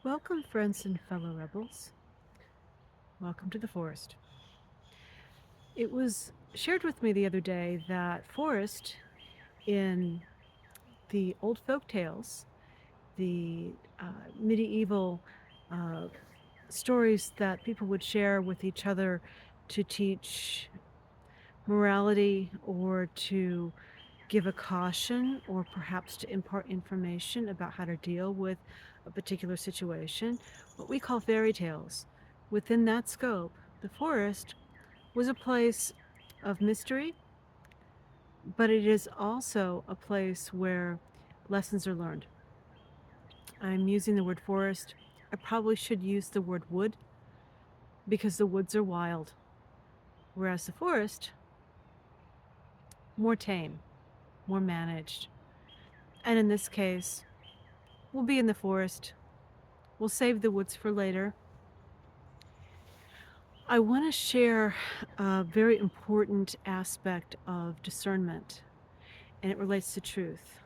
Welcome, friends and fellow rebels. Welcome to the forest. It was shared with me the other day that forest in the old folk tales, the medieval uh, stories that people would share with each other to teach morality or to give a caution or perhaps to impart information about how to deal with a particular situation, what we call fairy tales. Within that scope, the forest was a place of mystery, but it is also a place where lessons are learned. I'm using the word forest. I probably should use the word wood because the woods are wild, whereas the forest, more tame, more managed. And in this case, we'll be in the forest. We'll save the woods for later. I want to share a very important aspect of discernment, and it relates to truth.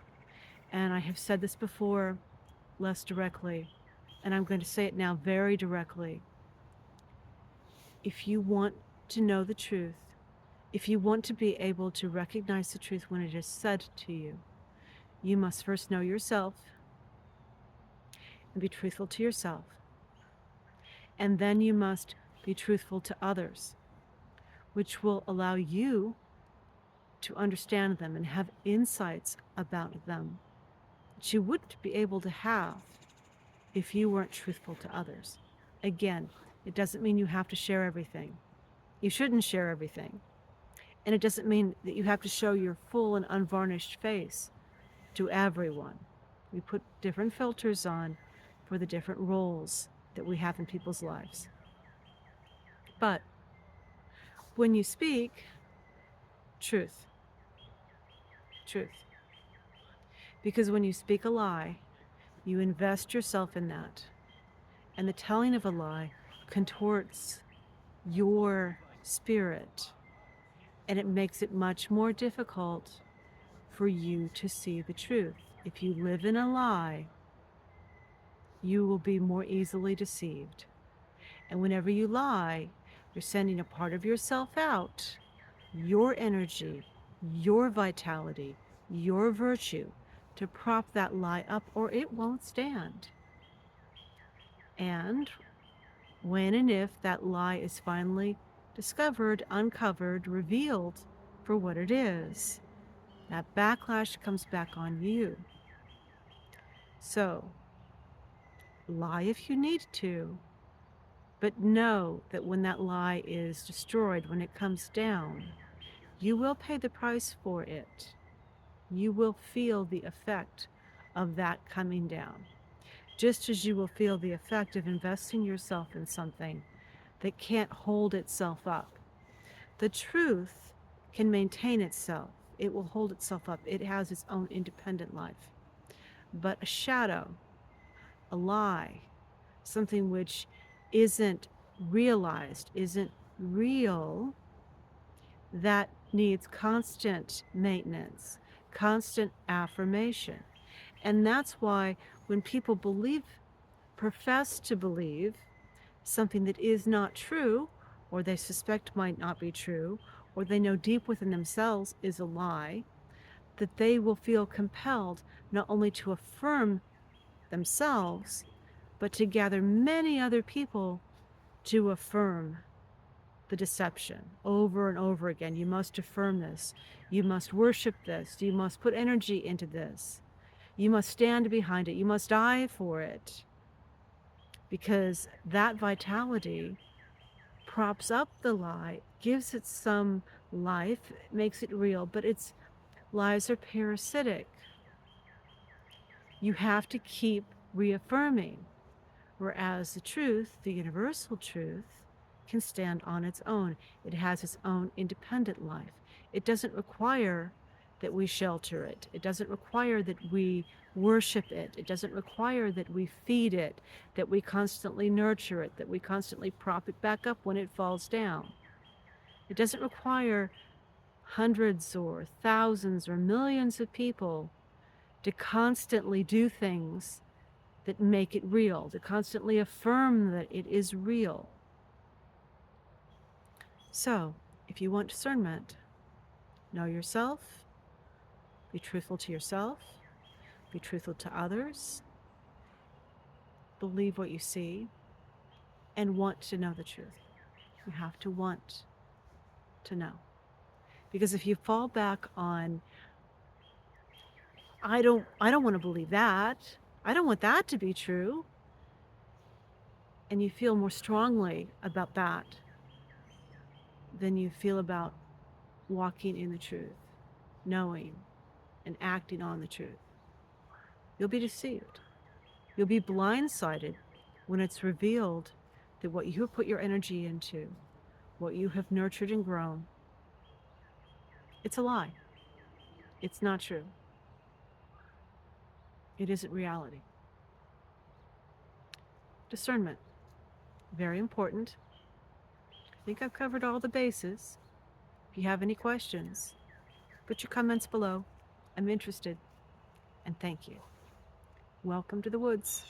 And I have said this before, less directly, and I'm going to say it now very directly. If you want to know the truth, if you want to be able to recognize the truth when it is said to you, you must first know yourself and be truthful to yourself. And then you must be truthful to others, which will allow you to understand them and have insights about them that you wouldn't be able to have if you weren't truthful to others. Again, it doesn't mean you have to share everything. You shouldn't share everything. And it doesn't mean that you have to show your full and unvarnished face to everyone. We put different filters on for the different roles that we have in people's lives. But when you speak, truth, truth. Because when you speak a lie, you invest yourself in that. And the telling of a lie contorts your spirit, and it makes it much more difficult for you to see the truth. If you live in a lie, you will be more easily deceived. And whenever you lie, you're sending a part of yourself out, your energy, your vitality, your virtue, to prop that lie up, or it won't stand. And when and if that lie is finally discovered, uncovered, revealed for what it is, that backlash comes back on you. So, lie if you need to, but know that when that lie is destroyed, when it comes down, you will pay the price for it. You will feel the effect of that coming down, just as you will feel the effect of investing yourself in something that can't hold itself up. The truth can maintain itself. It will hold itself up. It has its own independent life. But a shadow, a lie, something which isn't realized, isn't real, that needs constant maintenance, constant affirmation. And that's why when people profess to believe something that is not true, or they suspect might not be true, or they know deep within themselves is a lie, that they will feel compelled not only to affirm themselves, but to gather many other people to affirm the deception over and over again. You must affirm this. You must worship this. You must put energy into this. You must stand behind it. You must die for it. Because that vitality props up the lie, gives it some life, makes it real, but its lies are parasitic. You have to keep reaffirming, whereas the truth, the universal truth, can stand on its own. It has its own independent life. It doesn't require that we shelter it. It doesn't require that we worship it. It doesn't require that we feed it, that we constantly nurture it, that we constantly prop it back up when it falls down. It doesn't require hundreds or thousands or millions of people to constantly do things that make it real, to constantly affirm that it is real. So, if you want discernment, know yourself, be truthful to yourself, be truthful to others, believe what you see, and want to know the truth. You have to want to know. Because if you fall back on, I don't want to believe that, I don't want that to be true, and you feel more strongly about that than you feel about walking in the truth, knowing and acting on the truth, you'll be deceived. You'll be blindsided when it's revealed that what you have put your energy into, what you have nurtured and grown, it's a lie. It's not true. It isn't reality. Discernment, very important. I think I've covered all the bases. If you have any questions, put your comments below. I'm interested. And thank you. Welcome to the woods.